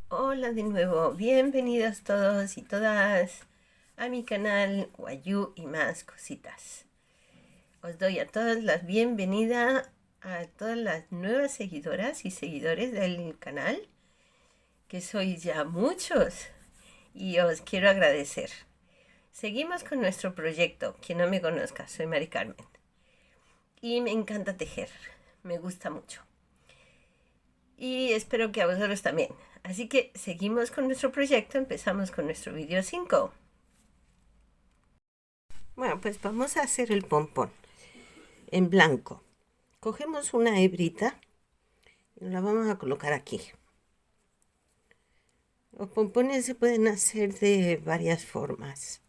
Hola de nuevo, bienvenidos todos y todas a mi canal Wayuu y más cositas. Os doy a todas la bienvenida a todas las nuevas seguidoras y seguidores del canal, que sois ya muchos y os quiero agradecer. Seguimos con nuestro proyecto. Quien no me conozca, soy Mari Carmen y me encanta tejer, me gusta mucho. Y espero que a vosotros también. Así que seguimos con nuestro proyecto, empezamos con nuestro vídeo 5. Bueno, pues vamos a hacer el pompón en blanco. Cogemos una hebrita y la vamos a colocar aquí. Los pompones se pueden hacer de varias formas.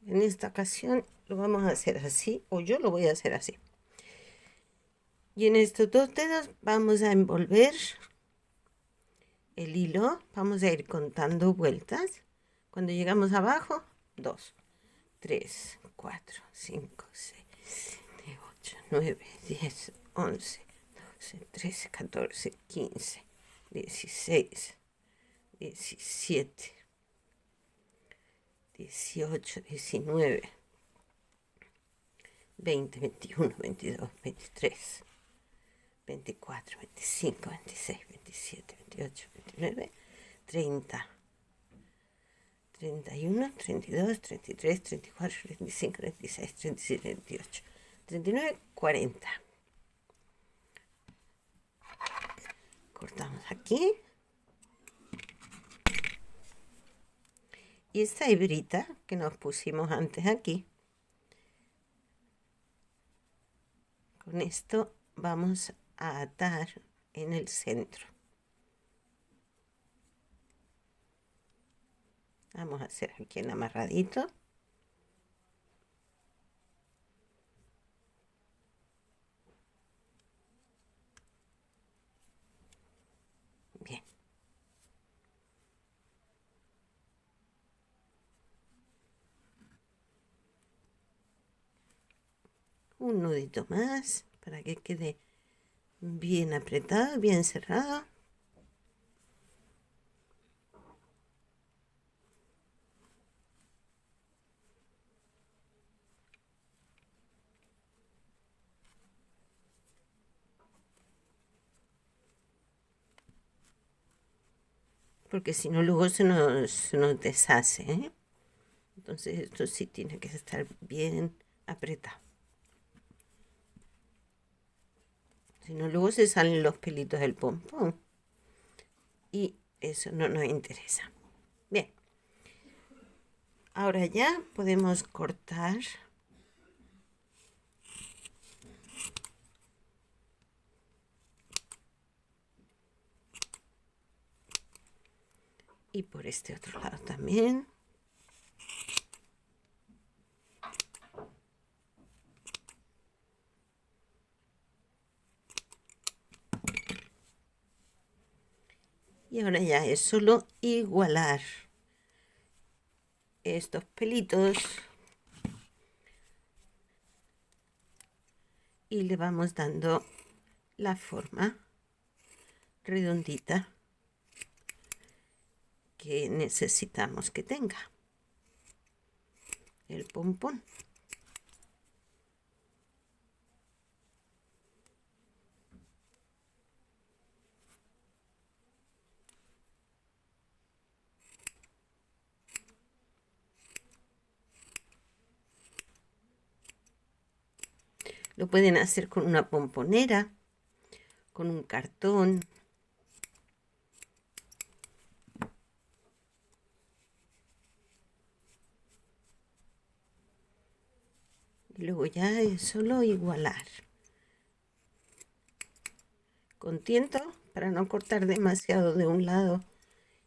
En esta ocasión lo vamos a hacer así, o yo lo voy a hacer así. Y en estos dos dedos vamos a envolver el hilo, vamos a ir contando vueltas. Cuando llegamos abajo, 2, 3, 4, 5, 6, 7, 8, 9, 10, 11, 12, 13, 14, 15, 16, 17, 18, 19, 20, 21, 22, 23, 24, 25, 26, 27, 28, 29, 30, 31, 32, 33, 34, 35, 36, 37, 38, 39, 40. Cortamos aquí. Y esta hebrita que nos pusimos antes aquí, con esto vamos a atar en el centro. Vamos a hacer aquí el amarradito. Bien. Un nudito más para que quede bien apretado, bien cerrado. Porque si no luego se nos deshace, ¿eh? Entonces esto sí tiene que estar bien apretado. Si no luego se salen los pelitos del pompón. Y eso no nos interesa. Bien. Ahora ya podemos cortar. Y por este otro lado también. Y ahora ya es solo igualar estos pelitos. Y le vamos dando la forma redondita que necesitamos que tenga el pompón. Lo pueden hacer con una pomponera, con un cartón. Y luego ya es solo igualar. Con tiento para no cortar demasiado de un lado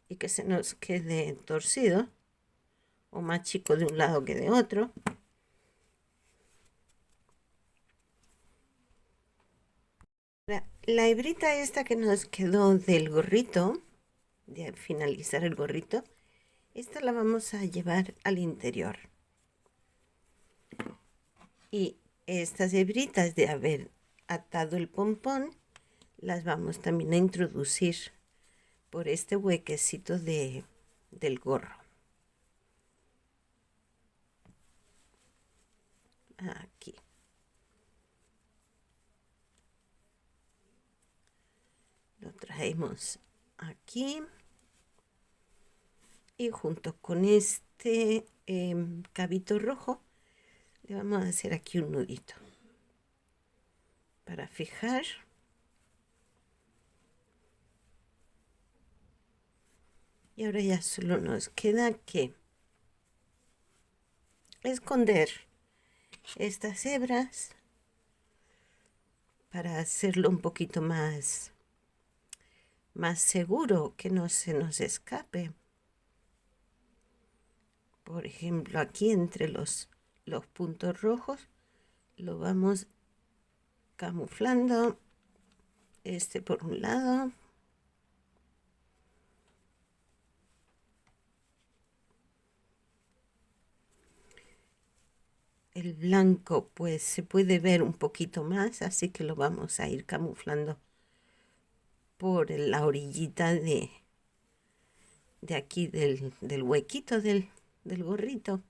y que se nos quede torcido o más chico de un lado que de otro. La hebrita esta que nos quedó del gorrito, de finalizar el gorrito, esta la vamos a llevar al interior. Y estas hebritas de haber atado el pompón, las vamos también a introducir por este huequecito del gorro. Aquí. Lo traemos aquí. Y junto con este cabito rojo, le vamos a hacer aquí un nudito para fijar. Y ahora ya solo nos queda que esconder estas hebras para hacerlo un poquito más seguro, que no se nos escape. Por ejemplo, aquí entre los puntos rojos lo vamos camuflando. Este por un lado. El blanco pues se puede ver un poquito más, así que lo vamos a ir camuflando por la orillita de aquí del huequito del gorrito,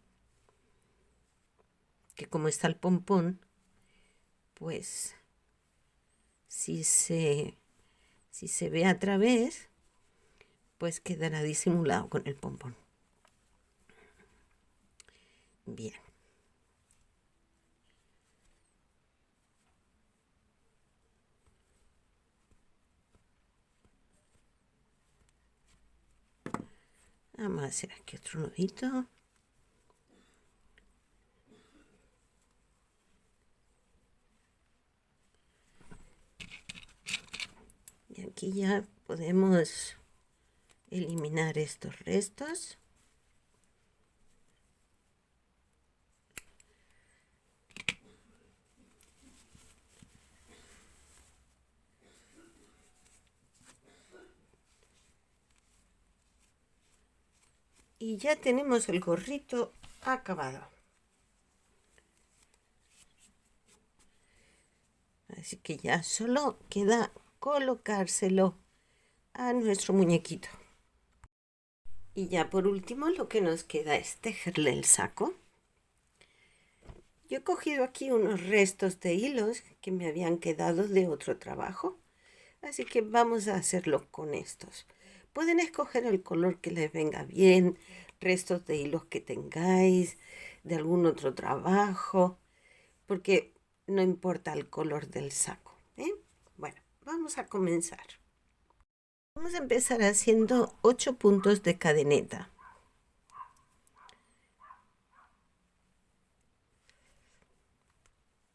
que como está el pompón, pues si se ve a través, pues quedará disimulado con el pompón. Bien. Vamos a hacer aquí otro nudito. Y aquí ya podemos eliminar estos restos. Y ya tenemos el gorrito acabado. Así que ya solo queda colocárselo a nuestro muñequito. Y ya por último lo que nos queda es tejerle el saco. Yo he cogido aquí unos restos de hilos que me habían quedado de otro trabajo. Así que vamos a hacerlo con estos. Pueden escoger el color que les venga bien, restos de hilos que tengáis, de algún otro trabajo, porque no importa el color del saco, ¿eh? Bueno, vamos a comenzar. Vamos a empezar haciendo 8 puntos de cadeneta.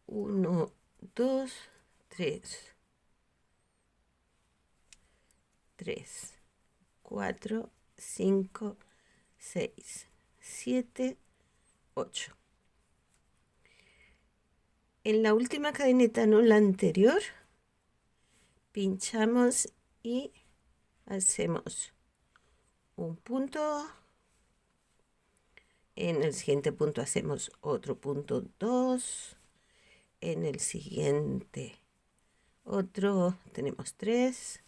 1, 2, 3, 4, 5, 6, 7, 8. En la última cadeneta, no la anterior, pinchamos y hacemos un punto. En el siguiente punto hacemos otro punto, 2. En el siguiente otro, tenemos 3,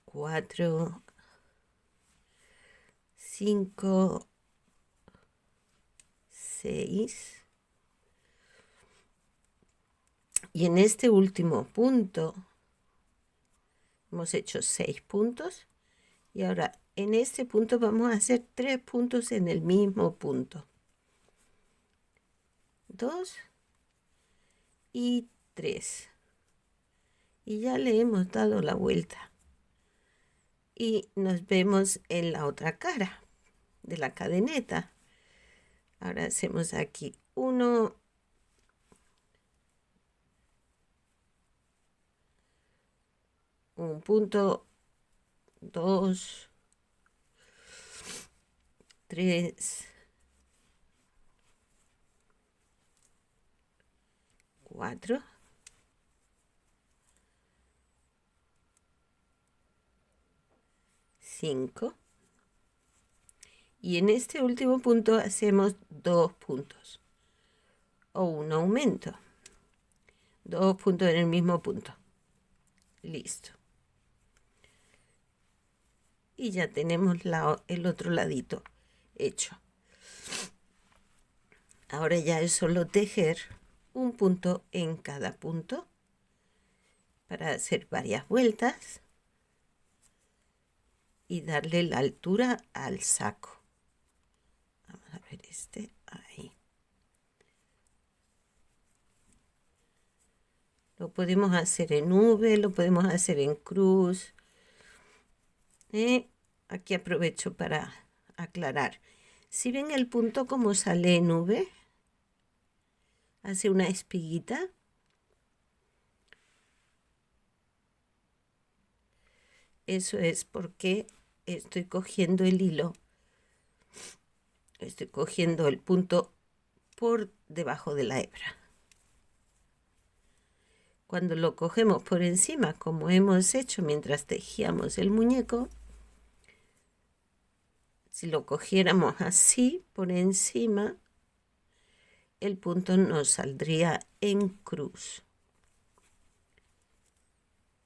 4, 5, 6. Y en este último punto hemos hecho 6 puntos. Y ahora en este punto vamos a hacer 3 puntos en el mismo punto. 2 y 3. Y ya le hemos dado la vuelta. Y nos vemos en la otra cara de la cadeneta. Ahora hacemos aquí 1, 1 punto, 2, 3, 4, 5. Y en este último punto hacemos 2 puntos o un aumento. 2 puntos en el mismo punto. Listo. y ya tenemos el otro ladito hecho. Ahora ya es solo tejer un punto en cada punto para hacer varias vueltas y darle la altura al saco. Vamos a ver ahí. Lo podemos hacer en V, lo podemos hacer en cruz. Aquí aprovecho para aclarar. Si ven el punto como sale en V, hace una espiguita. Eso es porque estoy cogiendo el hilo. Estoy cogiendo el punto por debajo de la hebra. Cuando lo cogemos por encima, como hemos hecho mientras tejíamos el muñeco, si lo cogiéramos así por encima, el punto nos saldría en cruz.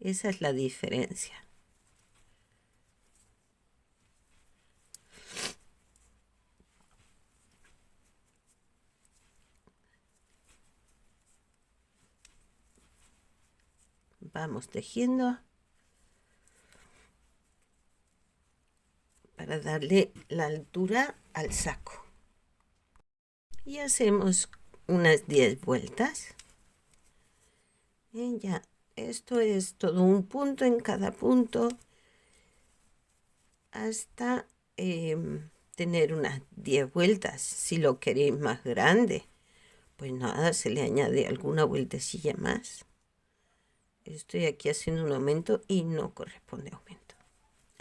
Esa es la diferencia. Vamos tejiendo para darle la altura al saco. Y hacemos unas 10 vueltas. Y ya, esto es todo un punto en cada punto hasta tener unas 10 vueltas. Si lo queréis más grande, pues nada, se le añade alguna vueltecilla más. Estoy aquí haciendo un aumento y no corresponde aumento.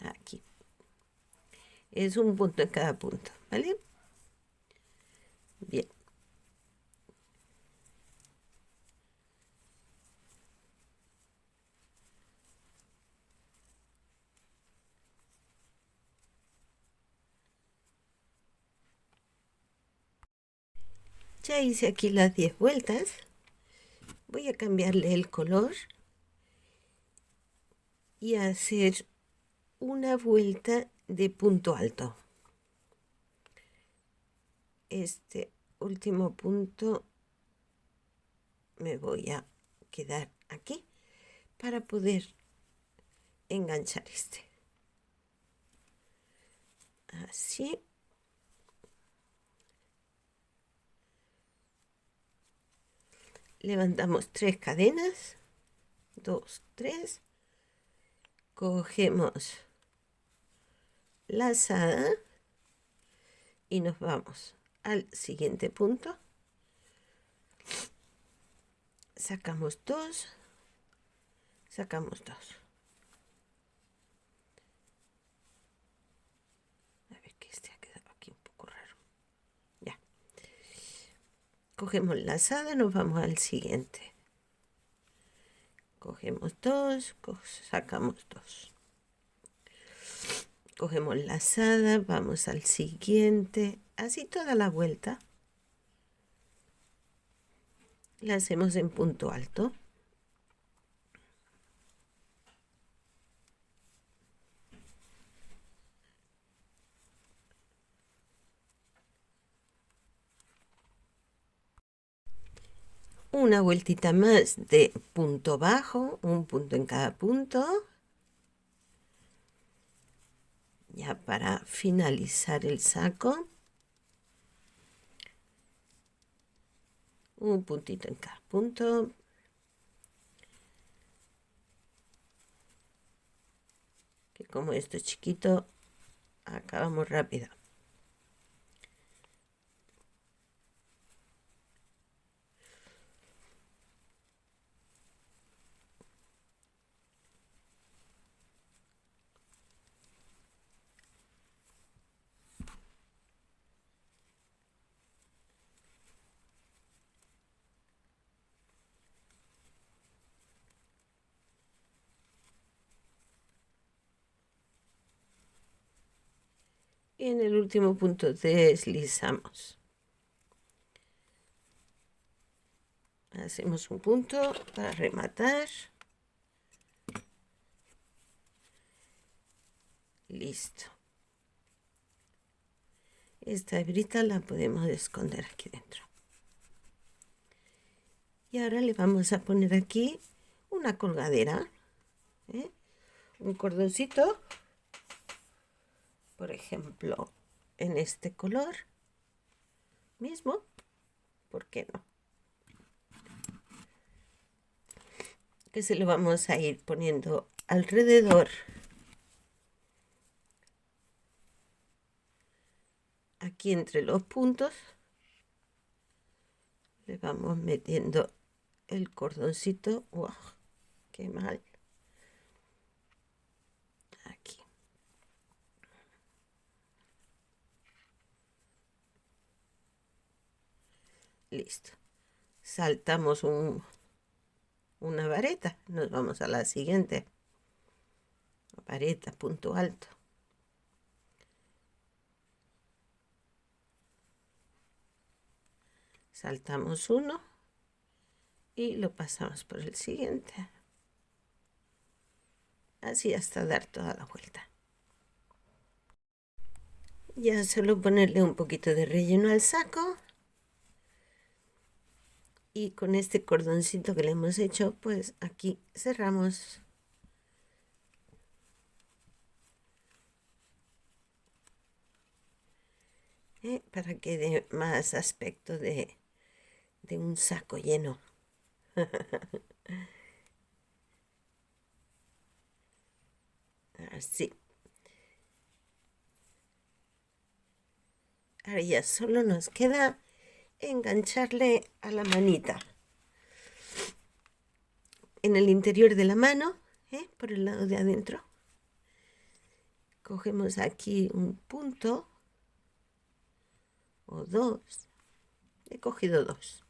Aquí. Es un punto en cada punto, ¿vale? Bien. Ya hice aquí las 10 vueltas. Voy a cambiarle el color y hacer una vuelta de punto alto. Este último punto me voy a quedar aquí para poder enganchar este. Así. Levantamos 3 cadenas. 2, 3. Cogemos lazada y nos vamos al siguiente punto. Sacamos 2. Sacamos 2. A ver que este ha quedado aquí un poco raro. Ya. Cogemos lazada, nos vamos al siguiente. Cogemos 2, sacamos 2. Cogemos lazada, vamos al siguiente. Así toda la vuelta. La hacemos en punto alto. Una vueltita más de punto bajo, un punto en cada punto. Ya para finalizar el saco. Un puntito en cada punto. Que como esto es chiquito, acabamos rápido. Y en el último punto deslizamos. Hacemos un punto para rematar. Listo. Esta hebrita la podemos esconder aquí dentro. Y ahora le vamos a poner aquí una colgadera, ¿eh? Un cordoncito, por ejemplo, en este color mismo, ¿por qué no? Que se lo vamos a ir poniendo alrededor, aquí entre los puntos, le vamos metiendo el cordoncito. ¡Wow! ¡Qué mal! Aquí. Listo. Saltamos una vareta. Nos vamos a la siguiente. Vareta, punto alto. Saltamos uno y lo pasamos por el siguiente. Así hasta dar toda la vuelta. Ya solo ponerle un poquito de relleno al saco. Y con este cordoncito que le hemos hecho, pues aquí cerramos. Para que dé más aspecto de un saco lleno. Así. Ahora ya solo nos queda engancharle a la manita. En el interior de la mano, por el lado de adentro. Cogemos aquí un punto o dos. He cogido dos.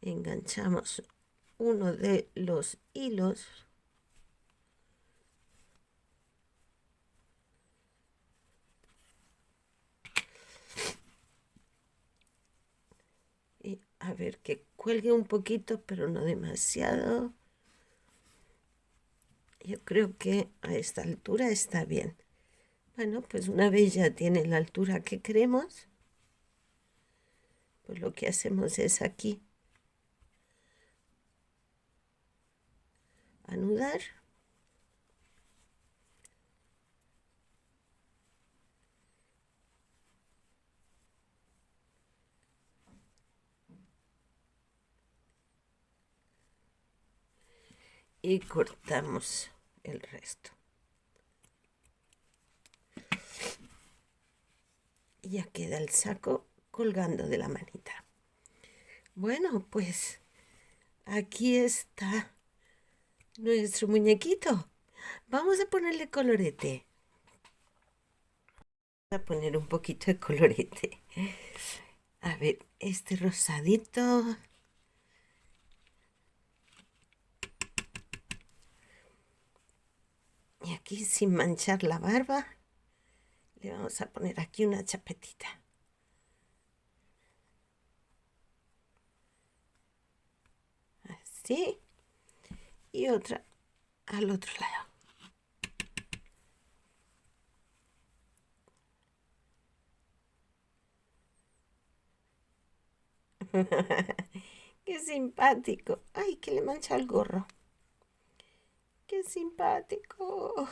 Enganchamos uno de los hilos. Y a ver que cuelgue un poquito, pero no demasiado. Yo creo que a esta altura está bien. Bueno, pues una vez ya tiene la altura que queremos, pues lo que hacemos es aquí anudar. Y cortamos el resto. Y ya queda el saco colgando de la manita. Bueno, pues aquí está nuestro muñequito. Vamos a ponerle colorete. Vamos a poner un poquito de colorete. A ver, este rosadito. Y aquí, sin manchar la barba, le vamos a poner aquí una chapetita. Así. Y otra al otro lado. Qué simpático. Ay, que le mancha el gorro. Qué simpático.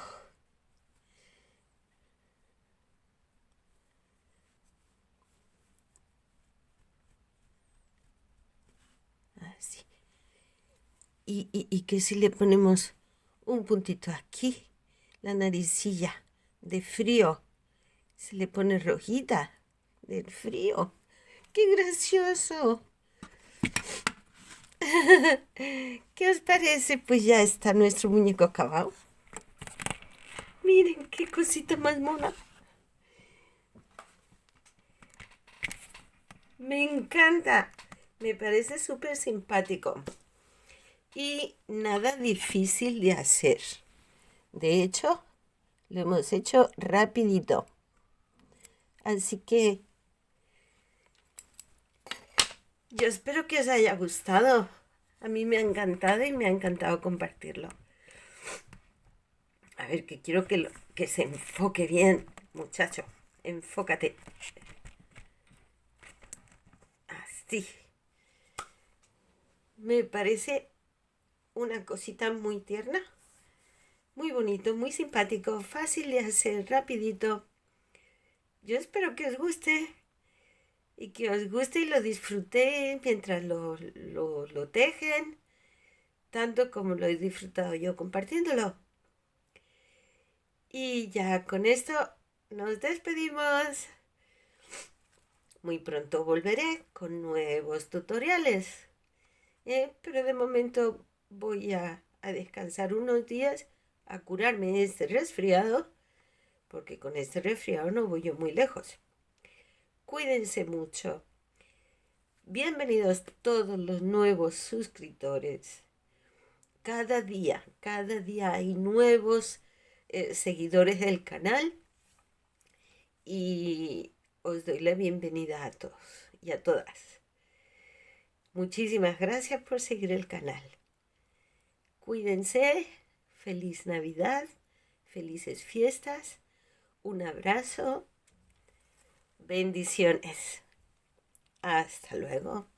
Así. Y que si le ponemos un puntito aquí, la naricilla de frío, se le pone rojita del frío. ¡Qué gracioso! ¿Qué os parece? Pues ya está nuestro muñeco acabado. Miren qué cosita más mona. Me encanta. Me parece súper simpático. Y nada difícil de hacer. De hecho, lo hemos hecho rapidito. Así que yo espero que os haya gustado. A mí me ha encantado y me ha encantado compartirlo. A ver, que quiero que se enfoque bien, muchacho. Enfócate. Así. Me parece una cosita muy tierna, muy bonito, muy simpático, fácil de hacer, rapidito. Yo espero que os guste y que os guste y lo disfrutéis mientras lo tejen, tanto como lo he disfrutado yo compartiéndolo. Y ya con esto nos despedimos. Muy pronto volveré con nuevos tutoriales. Pero de momento voy a descansar unos días, a curarme este resfriado, porque con este resfriado no voy yo muy lejos. Cuídense mucho. Bienvenidos todos los nuevos suscriptores. Cada día hay nuevos seguidores del canal y os doy la bienvenida a todos y a todas. Muchísimas gracias por seguir el canal. Cuídense, feliz Navidad, felices fiestas, un abrazo, bendiciones. Hasta luego.